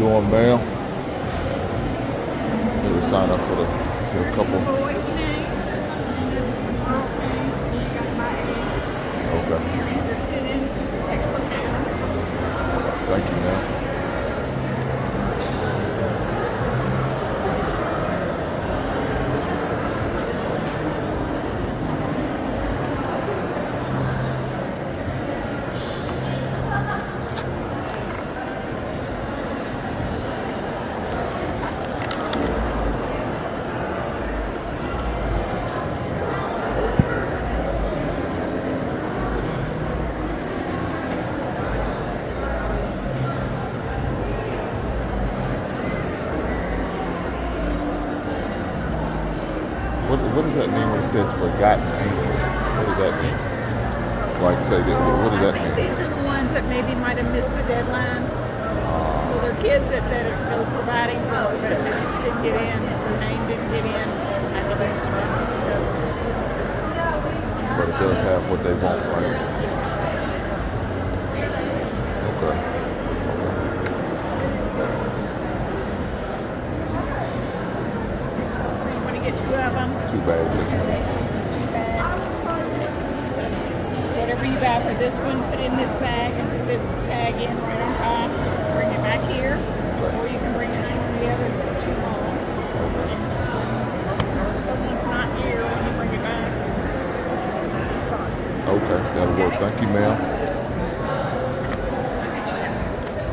doing, ma'am? Need to sign up for the get a There's couple. some boys' names, and there's some girls' names, and you got my age. If Okay. you're interested in, take a look at them. Thank you, ma'am. What does that mean when it says forgotten angel? What does that mean? Like say that. What does I that think mean? these are the ones that maybe might have missed the deadline. So they're kids that they're providing for, but they just didn't get in. Their name didn't get in. And they But it does have what they want, right? Okay. So you want to get two of them? Too bad. Just Okay, so 2 bags. Whatever you buy for this one, put in this bag and put the tag in right on top. Bring it back here, or you can bring it to one of the other two malls. And this one, or if someone's not here when you bring it back, these boxes. okay. That'll work. Thank you, ma'am.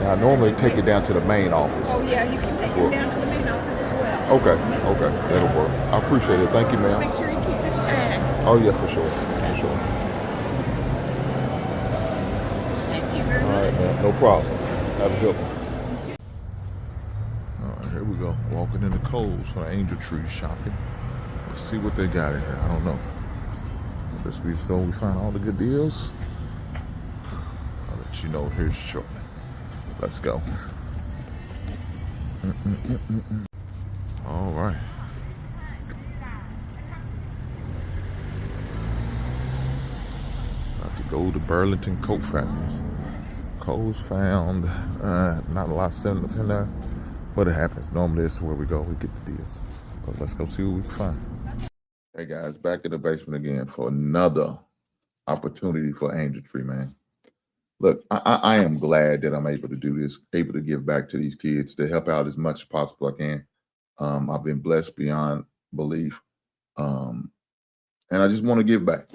Now, I normally take it down to the main office. Oh yeah, you can take them down to the main office as well. Okay. Okay. That'll work. I appreciate it. Thank you, Just ma'am. make sure you keep this tag. Oh yeah, for sure. For sure. Thank you very All right, much. man. No problem. Have a good one. All right, here we go. Walking into Kohl's for Angel Tree shopping. Let's see what they got in here. I don't know. Let's be so we find all the good deals. I'll let you know here shortly. Let's go. All right. About to go to Burlington Coat Factories. Kohl's found not a lot of stuff in there, but it happens. Normally, this is where we go. We get the deals. But let's go see what we can find. Hey guys, back in the basement again for another opportunity for Angel Tree, man. Look, I am glad that I'm able to do this, able to give back to these kids, to help out as much as possible I can. I've been blessed beyond belief. And I just want to give back.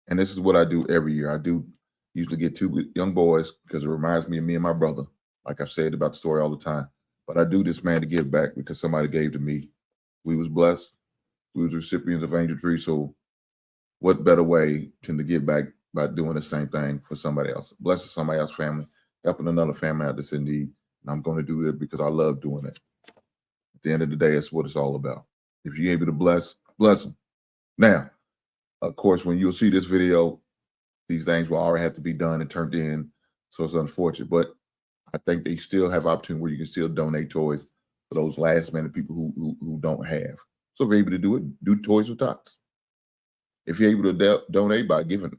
And this is what I do every year. I do usually get two young boys because it reminds me of me and my brother. Like I've said about the story all the time. But I do this, man, to give back because somebody gave to me. We was blessed. We was recipients of Angel Tree. So what better way than to give back by doing the same thing for somebody else, blessing somebody else's family, helping another family out that's in need. And I'm going to do it because I love doing it. At the end of the day, it's what it's all about. If you're able to bless them. Now, of course, when you'll see this video, these things will already have to be done and turned in. So it's unfortunate, but I think they still have opportunity where you can still donate toys for those last minute people who don't have. So if you're able to do it, do Toys for Tots. If you're able to donate by giving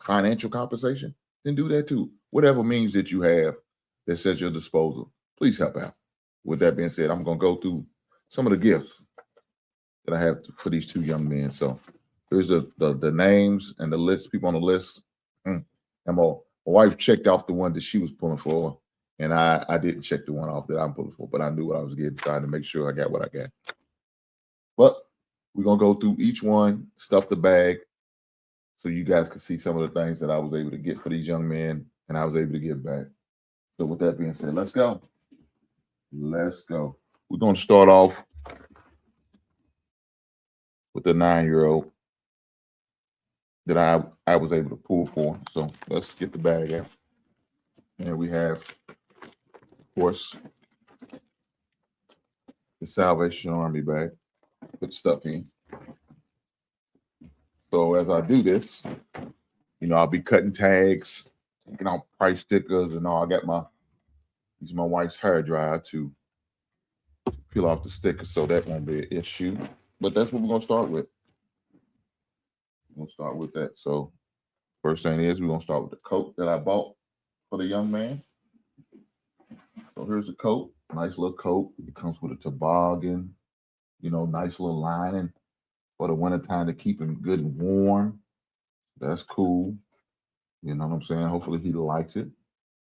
financial compensation, then do that too. Whatever means that you have that's at your disposal, please help out. With that being said, I'm going to go through some of the gifts that I have for these two young men. So here's the names and the list, people on the list. And my wife checked off the one that she was pulling for, and I didn't check the one off that I'm pulling for, but I knew what I was getting, trying to make sure I got what I got. But we're going to go through each one, stuff the bag, so you guys can see some of the things that I was able to get for these young men and I was able to give back. So with that being said, let's go. Let's go. We're going to start off with the 9-year-old that I was able to pull for. So let's get the bag out. And we have, of course, the Salvation Army bag. Put stuff in. So as I do this, I'll be cutting tags, taking out price stickers and all. I got use my wife's hair dryer to peel off the stickers, so that won't be an issue. But that's what we're gonna start with. We're gonna start with that. So first thing is we're gonna start with the coat that I bought for the young man. So here's a coat, nice little coat. It comes with a toboggan, nice little lining for the wintertime to keep him good and warm. That's cool. You know what I'm saying? Hopefully he likes it.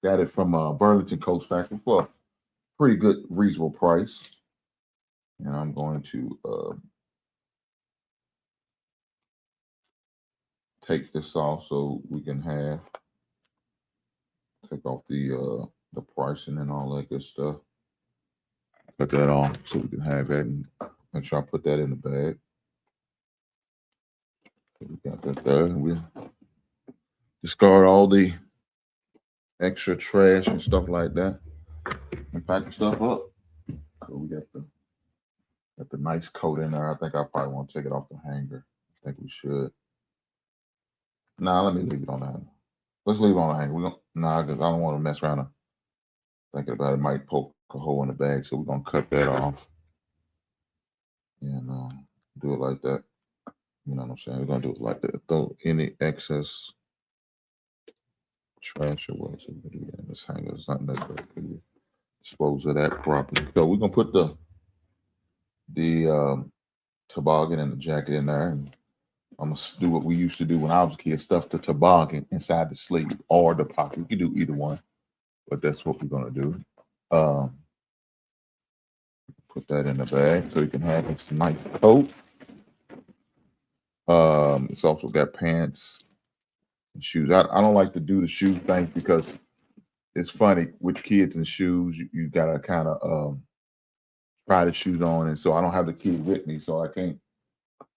Got it from Burlington Coat Factory for a pretty good, reasonable price. And I'm going to take this off so we can take off the pricing and all that good stuff. Cut that off so we can have that and make sure I put that in the bag. So we got that there. We'll discard all the extra trash and stuff like that and pack the stuff up. So we got the nice coat in there. I think I probably want to take it off the hanger. I think we should. Nah, let me leave it on the hanger. Let's leave it on the hanger. Because I don't want to mess around. Thinking about it might poke a hole in the bag, so we're gonna cut that off and do it like that. You know what I'm saying? We're gonna do it like that. Throw any excess trash away. So we can do that in this hanger. It's not necessary. Dispose of that properly. So we're gonna put the toboggan and the jacket in there, and I'm gonna do what we used to do when I was a kid: stuff the toboggan inside the sleeve or the pocket. We can do either one, but that's what we're gonna do. Put that in the bag so you can have this nice coat. It's also got pants and shoes. I don't like to do the shoe thing because it's funny with kids and shoes. You gotta kind of try the shoes on, and so I don't have the kid with me, so I can't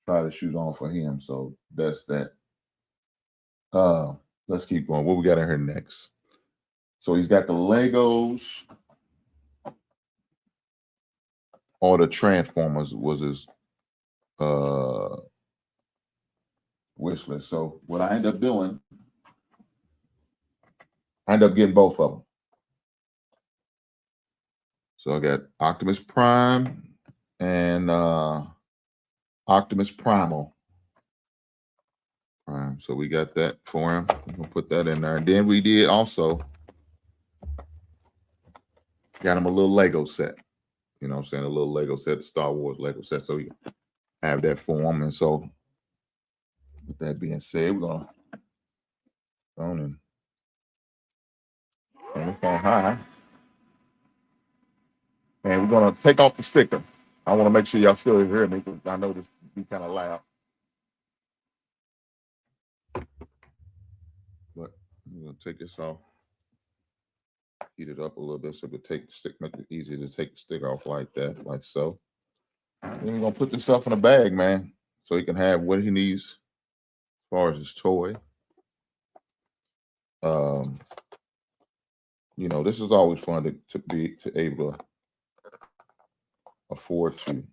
try the shoes on for him. So that's that. Let's keep going. What we got in here next? So he's got the Legos. All the Transformers was his wish list. So what I end up doing, I end up getting both of them. So I got Optimus Prime and Optimus Primal. Prime. So we got that for him. We'll put that in there. And then we did also got him a little Lego set. You know what I'm saying? A little Lego set, Star Wars Lego set. So you have that for him. And so with that being said, we're gonna go on and high. And we're gonna take off the sticker. I want to make sure y'all still hear me because I know this be kind of loud. But I'm gonna take this off, heat it up a little bit so we take the stick, make it easier to take the sticker off like that, like so. And then we're gonna put this stuff in a bag, man, so he can have what he needs as far as his toy. This is always fun to be able to afford to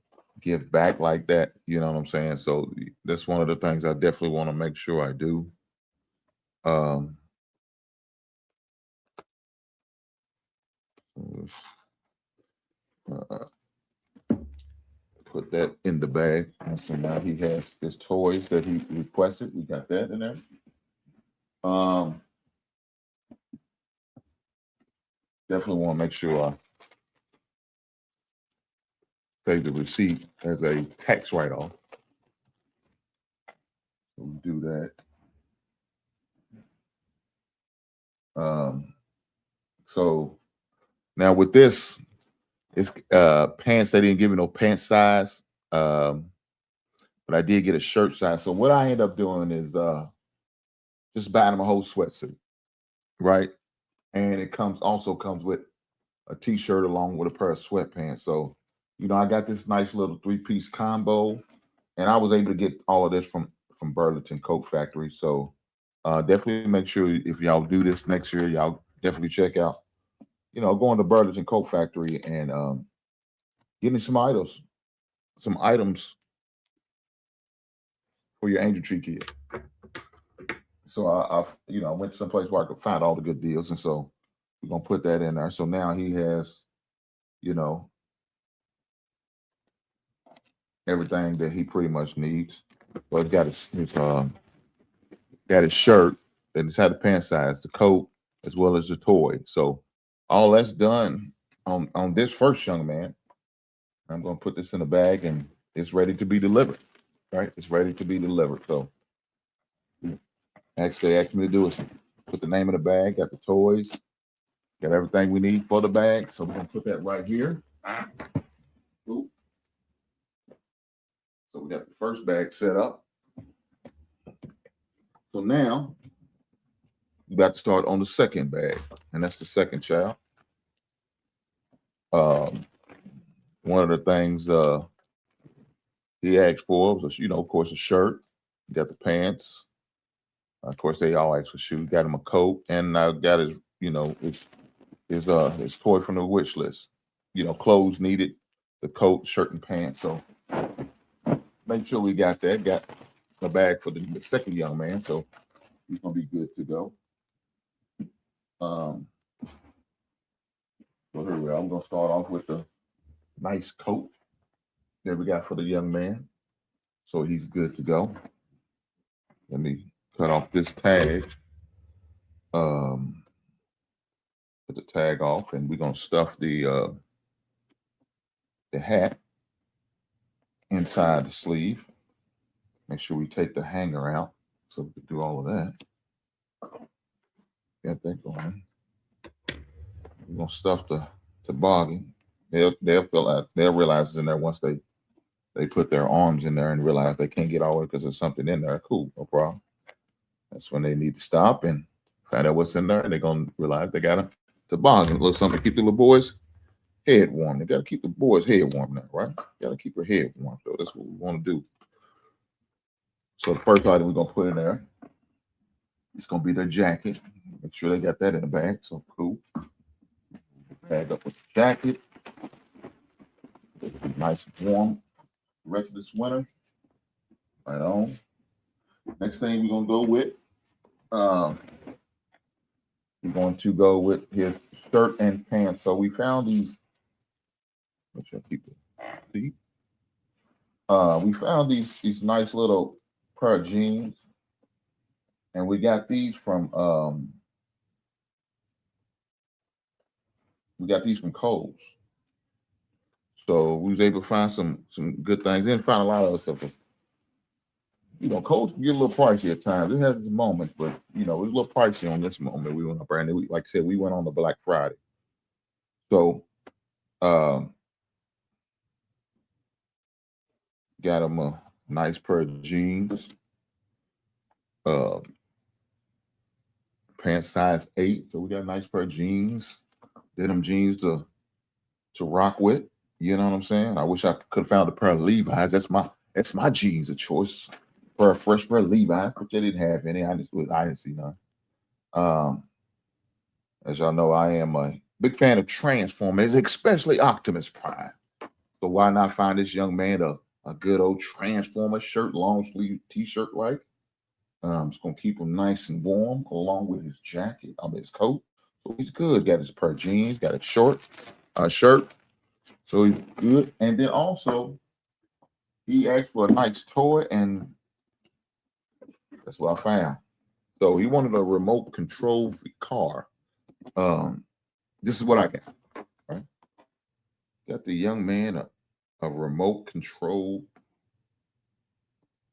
give back like that. You know what I'm saying? So that's one of the things I definitely want to make sure I do. Put that in the bag. And so now he has his toys that he requested. We got that in there. Definitely want to make sure I save the receipt as a tax write-off. So we do that. So now with this, it's pants. They didn't give me no pants size, but I did get a shirt size. So what I end up doing is just buying him a whole sweatsuit, right? And it also comes with a t-shirt along with a pair of sweatpants. So, I got this nice little 3-piece combo, and I was able to get all of this from Burlington Coat Factory. So definitely make sure if y'all do this next year, y'all definitely check out, going to Burlington Coat Factory and getting some items for your Angel Tree kid. So I went to some place where I could find all the good deals, and so we're gonna put that in there. So now he has, everything that he pretty much needs. But got his shirt, and it's had the pant size, the coat, as well as the toy. So all that's done on this first young man. I'm going to put this in a bag and it's ready to be delivered. Right? It's ready to be delivered. So actually, they asked me to do is put the name of the bag, got the toys, got everything we need for the bag. So we're going to put that right here. Ooh. So we got the first bag set up. So now we got to start on the second bag, and that's the second child. One of the things he asked for was, of course, a shirt. You got the pants. Of course, they all asked for shoes. Got him a coat, and I got his, his toy from the wish list. Clothes needed, the coat, shirt, and pants. So make sure we got that. Got a bag for the second young man, so he's gonna be good to go. So here we are. I'm gonna start off with the nice coat that we got for the young man, so he's good to go. Let me cut off this tag. Put the tag off, and we're gonna stuff the hat inside the sleeve. Make sure we take the hanger out so we can do all of that. Got that going. We're gonna stuff the toboggan. They'll realize it's in there once they put their arms in there and realize they can't get all of it because there's something in there. Cool, no problem. That's when they need to stop and find out what's in there, and they're gonna realize they got a toboggan, a little something to keep the little boys' head warm. They gotta keep the boys' head warm now, right? Gotta keep her head warm. So that's what we want to do. So the first item we're gonna put in there, it's gonna be their jacket. Make sure they got that in the bag. So cool. Bag up with the jacket. It'll be nice and warm the rest of this winter. Right on. Next thing we're gonna go with, we're going to go with his shirt and pants. So we found these. Let's keep it. See? We found these nice little pair of jeans, and we got these from Kohl's. So we was able to find some good things. Didn't find a lot of stuff. Kohl's can get a little pricey at times. It has its moments, but it was a little pricey on this moment. We went up there, and like I said, we went on the Black Friday. So got him a nice pair of jeans. Pants size 8. So we got a nice pair of jeans. Denim jeans to rock with. You know what I'm saying? I wish I could have found a pair of Levi's. That's my jeans of choice. For a fresh pair of Levi's, which they didn't have any. I didn't see none. As y'all know, I am a big fan of Transformers, especially Optimus Prime. So why not find this young man a good old Transformer shirt, long sleeve t-shirt, right? It's gonna keep him nice and warm, along with his jacket, his coat. So he's good. Got his pair of jeans, got a shirt. So he's good. And then also, he asked for a nice toy, and that's what I found. So he wanted a remote control car. This is what I got. Right? Got the young man a remote control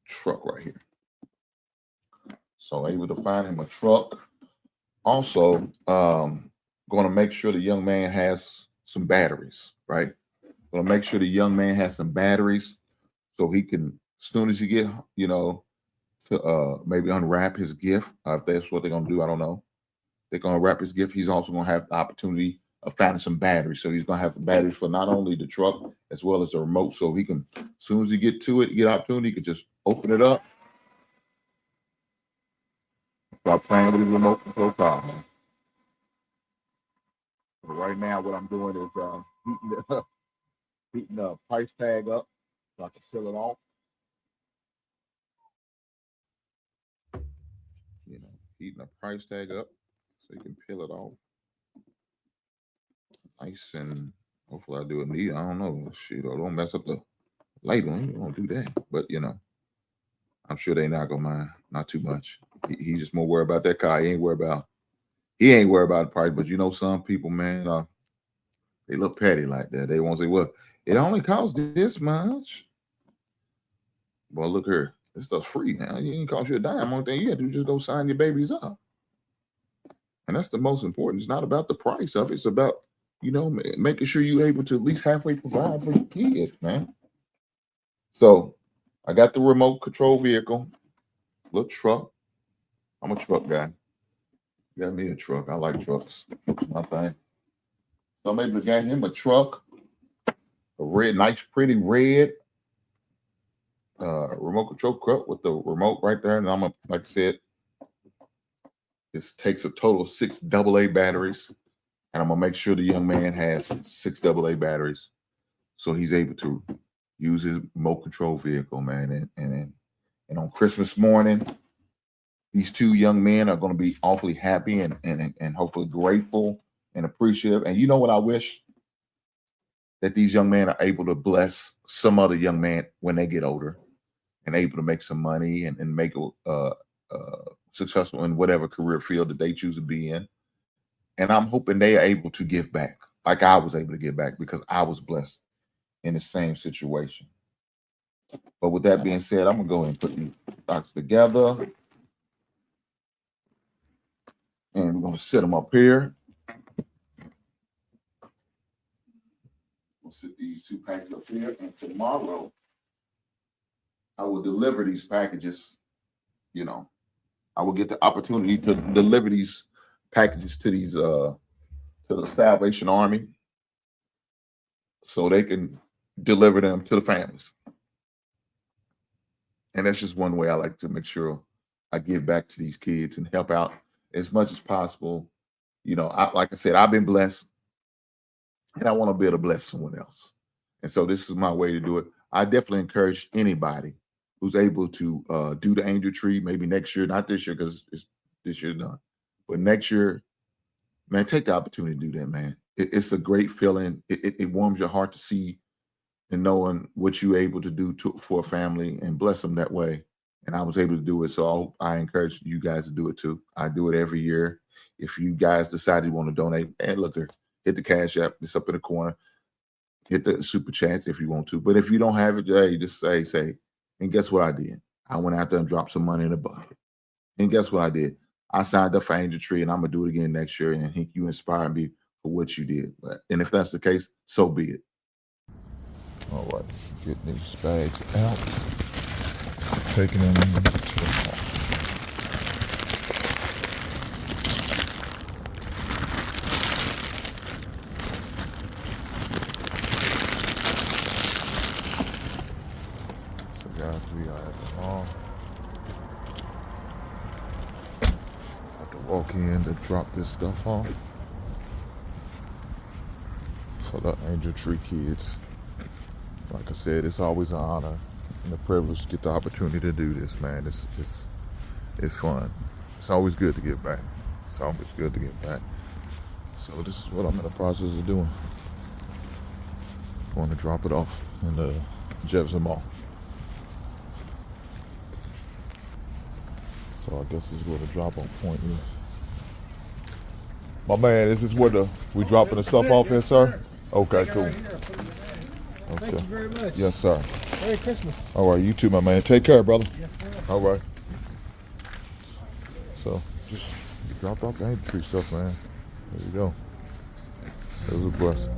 truck right here. So able to find him a truck. Also, going to make sure the young man has some batteries, right? Going to make sure the young man has some batteries so he can, as soon as he get, to maybe unwrap his gift. If that's what they're going to do, I don't know. They're going to wrap his gift. He's also going to have the opportunity of finding some batteries. So he's going to have the batteries for not only the truck as well as the remote. So he can, as soon as he get to it, get opportunity, he can just open it up. Start playing with his remote control car. But right now, what I'm doing is heating the price tag up so I can seal it off. Heating the price tag up so you can peel it off. Nice, and hopefully I do it neat. I don't know. Shit, or don't mess up the labeling. You don't do that. But I'm sure they not gonna mind. Not too much. He just more worried about that car. He ain't worried about he ain't worried about the price. But you know, some people, man, they look petty like that. They won't say, well, it only costs this much. Well, look here. This stuff's free now. It ain't cost you a dime. Only thing you have to do is just go sign your babies up. And that's the most important. It's not about the price of it. It's about, you know, making sure you're able to at least halfway provide for your kids, man. So I got the remote control vehicle, little truck. I'm a truck guy. Got me a truck. I like trucks. My thing. So I'm able to get him a truck, a red, nice, pretty red remote control truck with the remote right there. And I'm gonna, like I said, this takes a total of 6 AA batteries. And I'm gonna make sure the young man has 6 AA batteries, so he's able to use his remote control vehicle, man. And on Christmas morning, these 2 young men are going to be awfully happy and hopefully grateful and appreciative. And you know what I wish? That these young men are able to bless some other young man when they get older and able to make some money and make successful in whatever career field that they choose to be in. And I'm hoping they are able to give back like I was able to give back because I was blessed in the same situation. But with that being said, I'm going to go ahead and put these boxes together. And we're going to set them up here. We'll set these 2 packages up here. And tomorrow, I will deliver these packages. You know, I will get the opportunity to deliver these packages to these to the Salvation Army so they can deliver them to the families. And that's just one way I like to make sure I give back to these kids and help out as much as possible. You know, like I said, I've been blessed and I want to be able to bless someone else. And so this is my way to do it. I definitely encourage anybody who's able to do the angel tree, maybe next year, not this year because this year's done, but next year, man, take the opportunity to do that, man. It's a great feeling. It warms your heart to see and knowing what you're able to do for a family and bless them that way. And I was able to do it. So I encourage you guys to do it too. I do it every year. If you guys decide you want to donate, and look, hit the Cash App. It's up in the corner. Hit the Super Chats if you want to. But if you don't have it, hey, just say. And guess what I did? I went out there and dropped some money in the bucket. And guess what I did? I signed up for Angel Tree, and I'm going to do it again next year. And I think you inspired me for what you did. And if that's the case, so be it. All right, getting these bags out, taking them to the car. So guys, we are at the mall. Have to walk in to drop this stuff off. So the Angel Tree kids. Like I said, it's always an honor and a privilege to get the opportunity to do this, man. It's fun. It's always good to give back. It's always good to give back. So this is what I'm in the process of doing. Going to drop it off in the Jefferson Mall. So I guess this is where the drop-off point is. My man, this is where we dropping the stuff off here, sir? Okay, cool. Okay. Thank you very much. Yes, sir. Merry Christmas. All right, you too, my man. Take care, brother. Yes, sir. All right. So, just drop off the Angel Tree stuff, man. There you go. It was a blessing.